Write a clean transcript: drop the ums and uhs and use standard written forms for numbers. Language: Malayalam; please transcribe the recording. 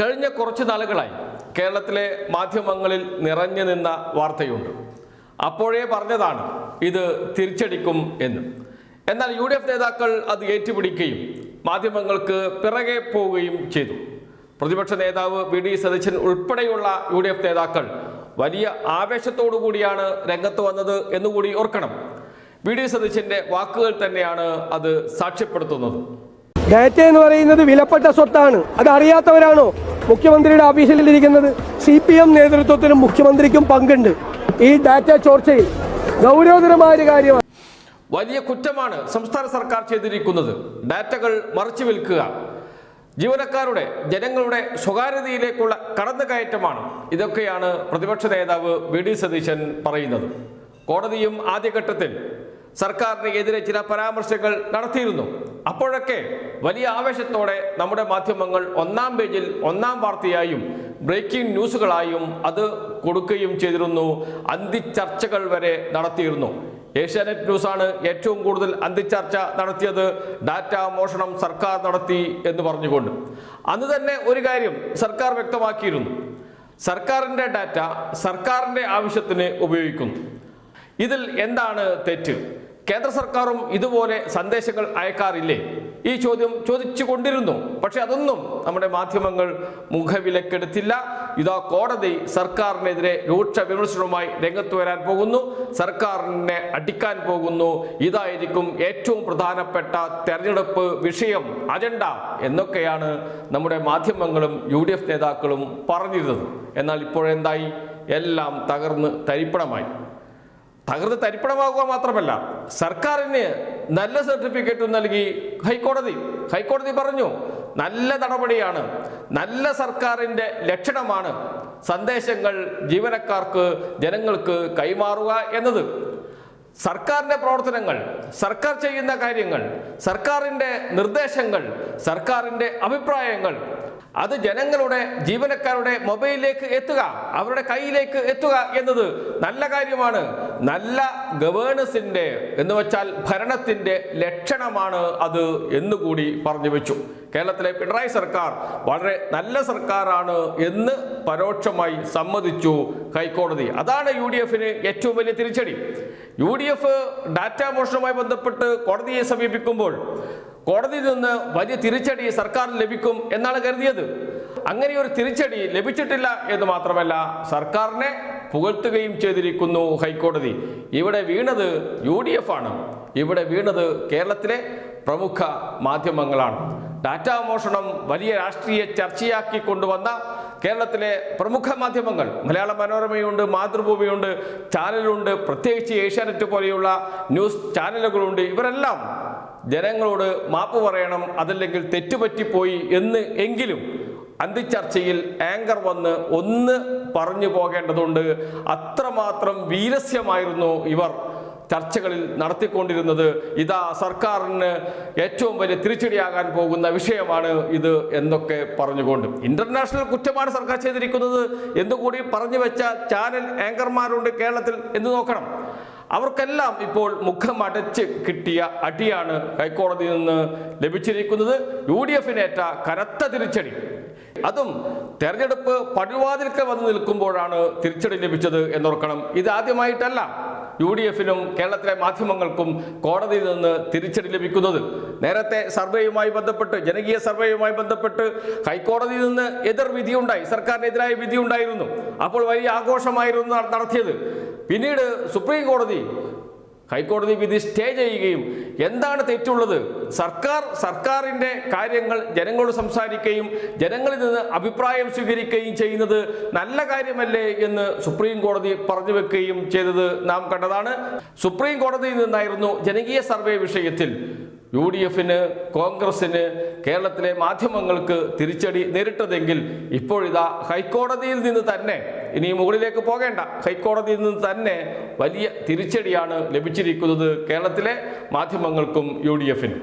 കഴിഞ്ഞ കുറച്ച് നാളുകളായി കേരളത്തിലെ മാധ്യമങ്ങളിൽ നിറഞ്ഞു നിന്ന വാർത്തയുണ്ട്. അപ്പോഴേ പറഞ്ഞതാണ് ഇത് തിരിച്ചടിക്കും എന്ന്. എന്നാൽ UDF നേതാക്കൾ അത് ഏറ്റുപിടിക്കുകയും മാധ്യമങ്ങൾക്ക് പിറകെ പോവുകയും ചെയ്തു. പ്രതിപക്ഷ നേതാവ് VD സതീശൻ ഉൾപ്പെടെയുള്ള UDF നേതാക്കൾ വലിയ ആവേശത്തോടു കൂടിയാണ് രംഗത്ത് വന്നത് എന്നുകൂടി ഓർക്കണം. VD സതീശന്റെ വാക്കുകൾ തന്നെയാണ് അത് സാക്ഷ്യപ്പെടുത്തുന്നത്. ഡാറ്റ എന്ന് പറയുന്നത് വിലപ്പെട്ട സ്വത്താണ്. അത് അറിയാത്തവരാണോ മുഖ്യമന്ത്രിയുടെ ഓഫീസിൽ ഇരിക്കുന്നത്? CPM നേതൃത്വത്തിനും മുഖ്യമന്ത്രിക്കും പങ്കുണ്ട് ഈ ഡാറ്റ ചോർച്ചയിൽ. ഗൗരവതരമായ കാര്യമാണ്. വലിയ കുറ്റമാണ് സംസ്ഥാന സർക്കാർ ചെയ്തിരിക്കുന്നത്. ഡാറ്റകൾ മറച്ചു വിൽക്കുക, ജീവനക്കാരുടെ ജനങ്ങളുടെ സ്വകാര്യതയിലേക്കുള്ള കടന്നുകയറ്റമാണ്. ഇതൊക്കെയാണ് പ്രതിപക്ഷ നേതാവ് VD സതീശൻ പറയുന്നത്. കോടതിയും ആദ്യഘട്ടത്തിൽ സർക്കാരിനെതിരെ ചില പരാമർശങ്ങൾ നടത്തിയിരുന്നു. അപ്പോഴൊക്കെ വലിയ ആവേശത്തോടെ നമ്മുടെ മാധ്യമങ്ങൾ ഒന്നാം പേജിൽ ഒന്നാം വാർത്തയായും ബ്രേക്കിംഗ് ന്യൂസുകളായും അത് കൊടുക്കുകയും ചെയ്തിരുന്നു. അന്തിച്ചർച്ചകൾ വരെ നടത്തിയിരുന്നു. ഏഷ്യാനെറ്റ് ന്യൂസാണ് ഏറ്റവും കൂടുതൽ അന്തിച്ചർച്ച നടത്തിയത്. ഡാറ്റ മോഷണം സർക്കാർ നടത്തി എന്ന് പറഞ്ഞുകൊണ്ട് അന്ന് തന്നെ ഒരു കാര്യം സർക്കാർ വ്യക്തമാക്കിയിരുന്നു: സർക്കാരിൻ്റെ ഡാറ്റ സർക്കാരിൻ്റെ ആവശ്യത്തിന് ഉപയോഗിക്കുന്നു. ഇതിൽ എന്താണ് തെറ്റ്? കേന്ദ്ര സർക്കാരും ഇതുപോലെ സന്ദേശങ്ങൾ അയക്കാറില്ലേ? ഈ ചോദ്യം ചോദിച്ചു കൊണ്ടിരുന്നു. പക്ഷെ അതൊന്നും നമ്മുടെ മാധ്യമങ്ങൾ മുഖവിലക്കെടുത്തില്ല. ഇതാ കോടതി സർക്കാരിനെതിരെ രൂക്ഷ വിമർശനവുമായി രംഗത്ത് വരാൻ പോകുന്നു, സർക്കാരിനെ അടിക്കാൻ പോകുന്നു. ഇതായിരിക്കും ഏറ്റവും പ്രധാനപ്പെട്ട തെരഞ്ഞെടുപ്പ് വിഷയം, അജണ്ട എന്നൊക്കെയാണ് നമ്മുടെ മാധ്യമങ്ങളും UDF നേതാക്കളും പറഞ്ഞിരുന്നത്. എന്നാൽ ഇപ്പോഴെന്തായി? എല്ലാം തകർന്ന് തരിപ്പണമാകുക മാത്രമല്ല, സർക്കാരിന് നല്ല സർട്ടിഫിക്കറ്റും നൽകി ഹൈക്കോടതി പറഞ്ഞു നല്ല നടപടിയാണ്, നല്ല സർക്കാരിൻ്റെ ലക്ഷണമാണ് സന്ദേശങ്ങൾ ജീവനക്കാർക്ക് ജനങ്ങൾക്ക് കൈമാറുക എന്നത്. സർക്കാരിൻ്റെ പ്രവർത്തനങ്ങൾ, സർക്കാർ ചെയ്യുന്ന കാര്യങ്ങൾ, സർക്കാരിൻ്റെ നിർദ്ദേശങ്ങൾ, സർക്കാരിൻ്റെ അഭിപ്രായങ്ങൾ അത് ജനങ്ങളുടെ ജീവനക്കാരുടെ മൊബൈലിലേക്ക് എത്തുക, അവരുടെ കയ്യിലേക്ക് എത്തുക എന്നത് നല്ല കാര്യമാണ്. നല്ല ഗവേണൻസിൻ്റെ എന്ന് വെച്ചാൽ ഭരണത്തിൻ്റെ ലക്ഷണമാണ് അത് എന്നുകൂടി പറഞ്ഞു വെച്ചു. കേരളത്തിലെ പിണറായി സർക്കാർ വളരെ നല്ല സർക്കാരാണ് എന്ന് പരോക്ഷമായി സമ്മതിച്ചു ഹൈക്കോടതി. അതാണ് UDFന് ഏറ്റവും വലിയ തിരിച്ചടി. UDF ഡാറ്റ മോഷണവുമായി ബന്ധപ്പെട്ട് കോടതിയെ സമീപിക്കുമ്പോൾ കോടതിയിൽ നിന്ന് വലിയ തിരിച്ചടി സർക്കാർ ലഭിക്കും എന്നാണ് കരുതിയത്. അങ്ങനെ ഒരു തിരിച്ചടി ലഭിച്ചിട്ടില്ല എന്ന് മാത്രമല്ല, സർക്കാരിനെ പുകഴ്ത്തുകയും ചെയ്തിരിക്കുന്നു ഹൈക്കോടതി. ഇവിടെ വീണത് UDF ആണ്. ഇവിടെ വീണത് കേരളത്തിലെ പ്രമുഖ മാധ്യമങ്ങളാണ്. ഡാറ്റാ മോഷണം വലിയ രാഷ്ട്രീയ ചർച്ചയാക്കി കൊണ്ടുവന്ന കേരളത്തിലെ പ്രമുഖ മാധ്യമങ്ങൾ, മലയാള മനോരമയുണ്ട്, മാതൃഭൂമിയുണ്ട്, ചാനലുണ്ട്, പ്രത്യേകിച്ച് ഏഷ്യാനെറ്റ് പോലെയുള്ള ന്യൂസ് ചാനലുകളുണ്ട്. ഇവരെല്ലാം ജനങ്ങളോട് മാപ്പ് പറയണം, അതല്ലെങ്കിൽ തെറ്റുപറ്റിപ്പോയി എങ്കിലും അന്തിച്ചർച്ചയിൽ ആങ്കർ വന്ന് ഒന്ന് പറഞ്ഞു പോകേണ്ടതുണ്ട്. അത്രമാത്രം വീരസ്യമായിരുന്നു ഇവർ ചർച്ചകളിൽ നടത്തിക്കൊണ്ടിരുന്നത്. ഇതാ സർക്കാരിന് ഏറ്റവും വലിയ തിരിച്ചടിയാകാൻ പോകുന്ന വിഷയമാണ് ഇത് എന്നൊക്കെ പറഞ്ഞുകൊണ്ട് ഇന്റർനാഷണൽ കുറ്റമാണ് സർക്കാർ ചെയ്തിരിക്കുന്നത് എന്നുകൂടി പറഞ്ഞു വെച്ച ചാനൽ ആങ്കർമാരുണ്ട് കേരളത്തിൽ എന്ന് നോക്കണം. അവർക്കെല്ലാം ഇപ്പോൾ മുഖമടച്ച് കിട്ടിയ അടിയാണ് ഹൈക്കോടതിയിൽ നിന്ന് ലഭിച്ചിരിക്കുന്നത്. UDFനേറ്റ കനത്ത തിരിച്ചടി. അതും തെരഞ്ഞെടുപ്പ് പടിവാതിൽക്ക് വന്ന് നിൽക്കുമ്പോഴാണ് തിരിച്ചടി ലഭിച്ചത് എന്നോർക്കണം. ഇതാദ്യമായിട്ടല്ല UDFനും കേരളത്തിലെ മാധ്യമങ്ങൾക്കും കോടതിയിൽ നിന്ന് തിരിച്ചടി ലഭിക്കുന്നത്. നേരത്തെ സർവേയുമായി ബന്ധപ്പെട്ട്, ജനകീയ സർവേയുമായി ബന്ധപ്പെട്ട് ഹൈക്കോടതിയിൽ നിന്ന് എതിർവിധിയുണ്ടായി, സർക്കാരിനെതിരായ വിധി ഉണ്ടായിരുന്നു. അപ്പോൾ വലിയ ആഘോഷമായിരുന്നു നടത്തിയത്. പിന്നീട് സുപ്രീം കോടതി ഹൈക്കോടതി വിധി സ്റ്റേ ചെയ്യുകയും എന്താണ് തെറ്റുള്ളത്, സർക്കാരിൻ്റെ കാര്യങ്ങൾ ജനങ്ങളോട് സംസാരിക്കുകയും ജനങ്ങളിൽ നിന്ന് അഭിപ്രായം സ്വീകരിക്കുകയും ചെയ്യുന്നത് നല്ല കാര്യമല്ലേ എന്ന് സുപ്രീം കോടതി പറഞ്ഞു വെക്കുകയും ചെയ്തത് നാം കണ്ടതാണ്. സുപ്രീം കോടതിയിൽ നിന്നായിരുന്നു ജനകീയ സർവേ വിഷയത്തിൽ UDFന്, കോൺഗ്രസിന്, കേരളത്തിലെ മാധ്യമങ്ങൾക്ക് തിരിച്ചടി നേരിട്ടതെങ്കിൽ ഇപ്പോഴിതാ ഹൈക്കോടതിയിൽ നിന്ന് തന്നെ, ഇനി മുകളിലേക്ക് പോകേണ്ട, ഹൈക്കോടതിയിൽ നിന്ന് തന്നെ വലിയ തിരിച്ചടിയാണ് ലഭിച്ചിരിക്കുന്നത് കേരളത്തിലെ മാധ്യമങ്ങൾക്കും UDFനും.